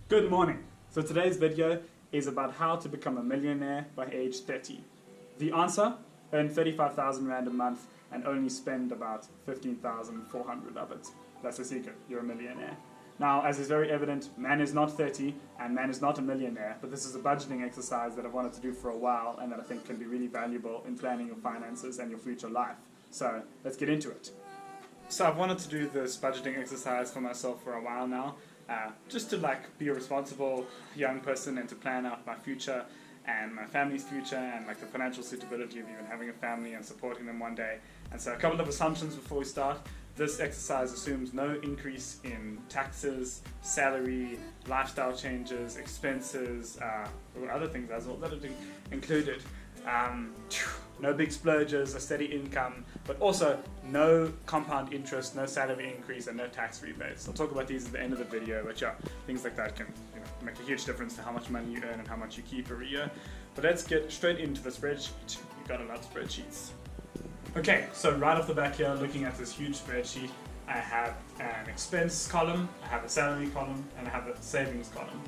Good morning. So today's video is about how to become a millionaire by age 30. The answer? Earn 35,000 Rand a month and only spend about 15,400 of it. That's the secret. You're a millionaire. Now, as is very evident, man is not 30 and man is not a millionaire, but this is a budgeting exercise that I've wanted to do for a while and that I think can be really valuable in planning your finances and your future life. So let's get into it. So I've wanted to do this budgeting exercise for myself for a while now, just to be a responsible young person and to plan out my future and my family's future and the financial suitability of even having a family and supporting them one day. And so a couple of assumptions before we start. This exercise assumes no increase in taxes, salary, lifestyle changes, expenses, or other things as well that are included. No big splurges, a steady income, but also no compound interest, no salary increase, and no tax rebates. I'll talk about these at the end of the video, but yeah, things like that can make a huge difference to how much money you earn and how much you keep every year. But let's get straight into the spreadsheet. You've got a lot of spreadsheets. Okay, so right off the back here, looking at this huge spreadsheet, I have an expense column, I have a salary column, and I have a savings column.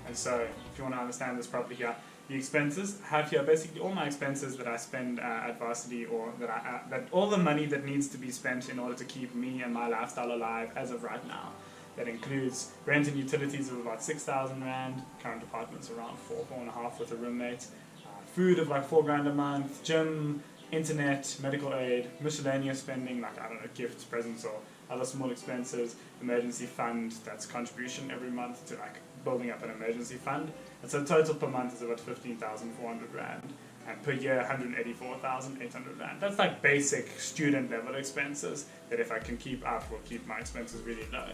And so, if you want to understand this properly here, the expenses, I have here basically all my expenses that I spend at varsity, or that all the money that needs to be spent in order to keep me and my lifestyle alive as of right now. That includes rent and utilities of about 6,000 Rand, current apartment's around 4.5 with a roommate, food of $4 grand a month, gym, internet, medical aid, miscellaneous spending gifts, presents, or other small expenses, emergency fund, that's contribution every month to building up an emergency fund. And so total per month is about 15,400 Rand, and per year 184,800 Rand. That's basic student level expenses that if I can keep up will keep my expenses really low.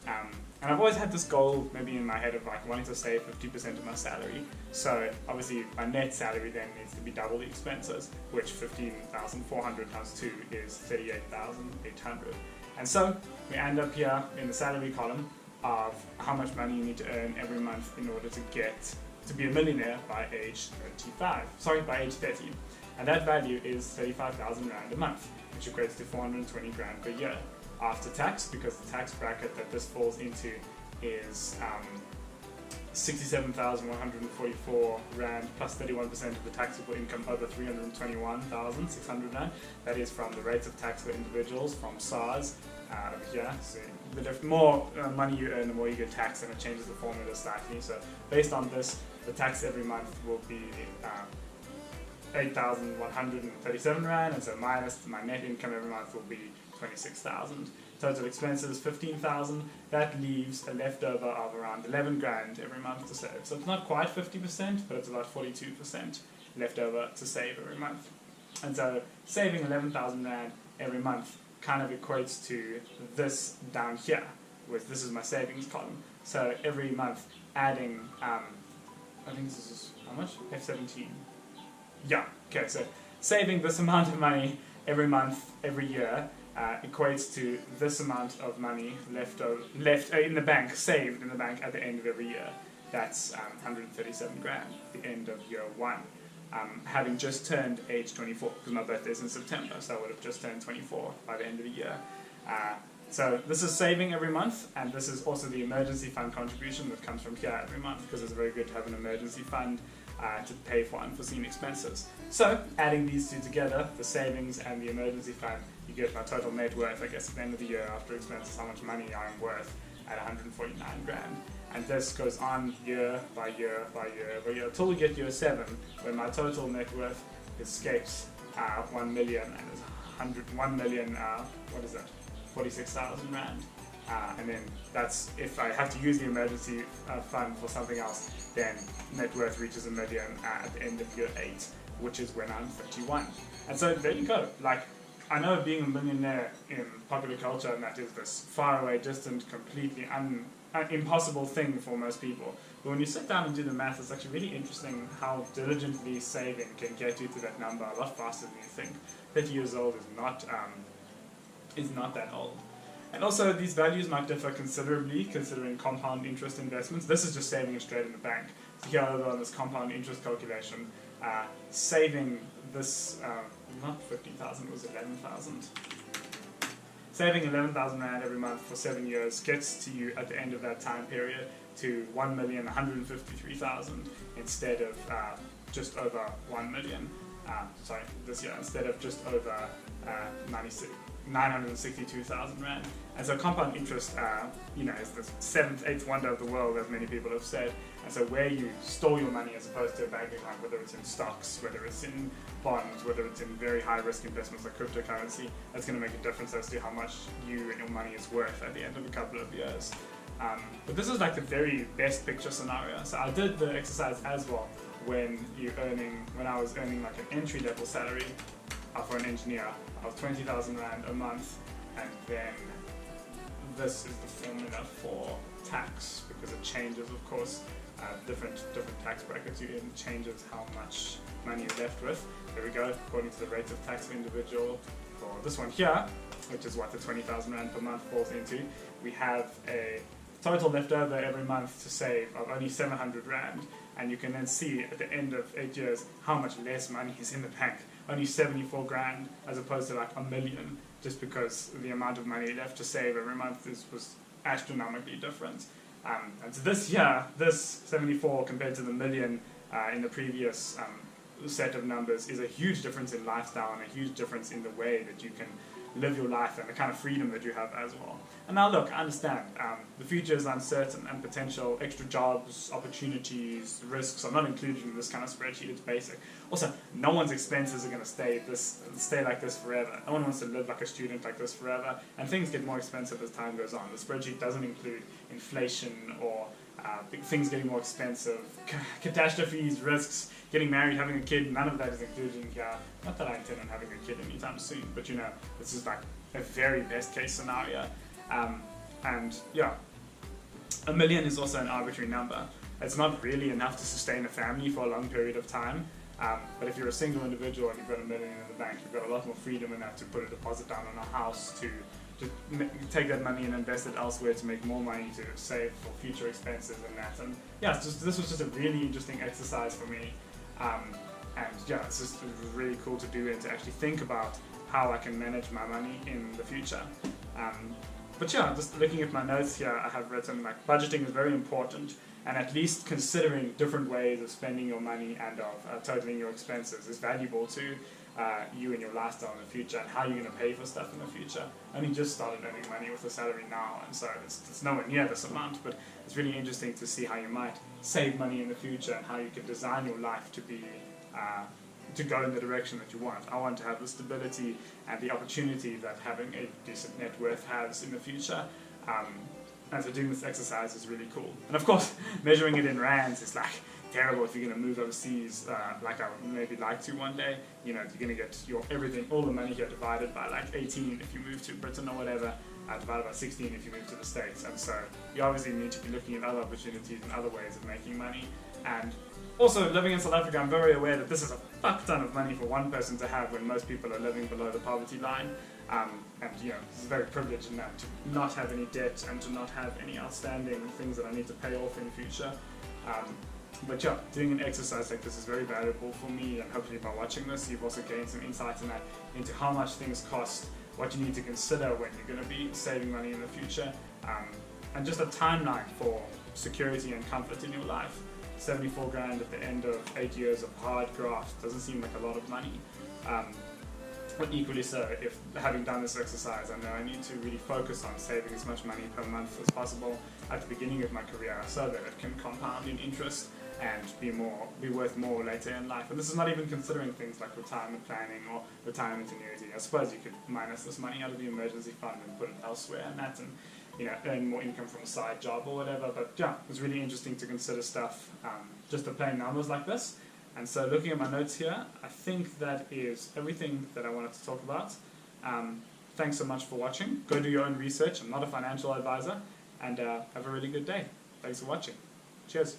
And I've always had this goal maybe in my head of wanting to save 50% of my salary. So obviously my net salary then needs to be double the expenses, which 15,400 times 2 is 38,800. And so we end up here in the salary column of how much money you need to earn every month in order to be a millionaire by age 30. And that value is 35,000 Rand a month, which equates to 420 grand per year. After tax, because the tax bracket that this falls into is 67,144 Rand plus 31% of the taxable income over 321,600 Rand. That is from the rates of tax for individuals from SARS over here. So the more money you earn, the more you get taxed, and it changes the formula slightly. So based on this, the tax every month will be 8,137 Rand, and so minus my net income every month will be 26,000. Total expenses 15,000. That leaves a leftover of around 11 grand every month to save. So it's not quite 50%, but it's about 42% leftover to save every month. And so saving 11,000 Rand every month kind of equates to this down here, with this is my savings column. So every month adding, I think this is how much? F17. Yeah, okay, so saving this amount of money every month, every year, equates to this amount of money left in the bank, saved in the bank at the end of every year. That's 137 grand at the end of year one. Having just turned age 24, because my birthday's in September, so I would have just turned 24 by the end of the year. So this is saving every month, and this is also the emergency fund contribution that comes from here every month, because it's very good to have an emergency fund to pay for unforeseen expenses. So adding these two together, the savings and the emergency fund, you get my total net worth, I guess, at the end of the year after expenses, how much money I'm worth at 149 grand. And this goes on year by year by year by year until we get year 7, when my total net worth escapes 1 million, and is 1 million, 46,000 Rand. And then that's, if I have to use the emergency fund for something else, then net worth reaches 1 million at the end of year 8, which is when I'm 31. And so there you go. I know being a millionaire in popular culture, and that is this faraway, distant, completely impossible thing for most people. But when you sit down and do the math, it's actually really interesting how diligently saving can get you to that number a lot faster than you think. 30 years old is not that old. And also, these values might differ considerably considering compound interest investments. This is just saving it straight in the bank. So here over on this compound interest calculation, saving this, not 50,000, it was 11,000. Saving 11,000 Rand every month for 7 years gets to you at the end of that time period to 1,153,000 instead of just over 1 million. Sorry, this year, instead of just over 962,000 rand. And so compound interest, is the seventh, eighth wonder of the world, as many people have said. And so where you store your money as opposed to a bank account, whether it's in stocks, whether it's in bonds, whether it's in very high risk investments like cryptocurrency, that's going to make a difference as to how much you and your money is worth at the end of a couple of years. But this is like the very best picture scenario. So I did the exercise as well when I was earning like an entry-level salary for an engineer. I was 20,000 rand a month, and then this is the formula for tax, because it changes, of course, different tax brackets you're in, changes how much money you're left with. There we go, according to the rate of tax for individual. For this one here, which is what the 20,000 rand per month falls into, we have a total left over every month to save of only 700 rand, and you can then see at the end of 8 years how much less money is in the bank. Only 74 grand as opposed to like 1 million, just because the amount of money left to save every month was astronomically different. And so this year, this 74 compared to the 1 million in the previous set of numbers is a huge difference in lifestyle and a huge difference in the way that you can live your life and the kind of freedom that you have as well. And now look, I understand, the future is uncertain and potential extra jobs, opportunities, risks are not included in this kind of spreadsheet. It's basic. Also, no one's expenses are going to stay like this forever. No one wants to live like a student like this forever, and things get more expensive as time goes on. The spreadsheet doesn't include inflation or things getting more expensive, catastrophes, risks, getting married, having a kid. None of that is included in here. Not that I intend on having a kid anytime soon, but this is like a very best case scenario. And yeah, 1 million is also an arbitrary number. It's not really enough to sustain a family for a long period of time. But if you're a single individual and you've got 1 million in the bank, you've got a lot more freedom in that to put a deposit down on a house, to take that money and invest it elsewhere, to make more money, to save for future expenses and that. And yeah, this was just a really interesting exercise for me. And yeah, it was really cool to do and to actually think about how I can manage my money in the future. But yeah, just looking at my notes here, I have written like budgeting is very important, and at least considering different ways of spending your money and of totaling your expenses is valuable to you and your lifestyle in the future, and how you're going to pay for stuff in the future. I only just started earning money with a salary now, and so it's nowhere near this amount, but it's really interesting to see how you might save money in the future and how you can design your life to be to go in the direction that you want. I want to have the stability and the opportunity that having a decent net worth has in the future. And so doing this exercise is really cool. And of course, measuring it in rands is like terrible if you're going to move overseas, like I would maybe like to one day. You're going to get your everything, all the money here divided by like 18 if you move to Britain or whatever, divided by 16 if you move to the States. And so you obviously need to be looking at other opportunities and other ways of making money. And also, living in South Africa, I'm very aware that this is a fuck ton of money for one person to have when most people are living below the poverty line. And this is very privileged in that, to not have any debt and to not have any outstanding things that I need to pay off in the future. But yeah, doing an exercise like this is very valuable for me, and hopefully by watching this you've also gained some insight in that, into how much things cost, what you need to consider when you're going to be saving money in the future, and just a timeline for security and comfort in your life. 74 grand at the end of 8 years of hard graft doesn't seem like a lot of money. But equally so, if having done this exercise, I know I need to really focus on saving as much money per month as possible at the beginning of my career, so that it can compound in interest and be worth more later in life. And this is not even considering things like retirement planning or retirement annuity. I suppose you could minus this money out of the emergency fund and put it elsewhere and that, and earn more income from a side job or whatever. But yeah, it's really interesting to consider stuff, just the plain numbers like this. And so looking at my notes here, I think that is everything that I wanted to talk about. Thanks so much for watching. Go do your own research. I'm not a financial advisor. And have a really good day. Thanks for watching. Cheers.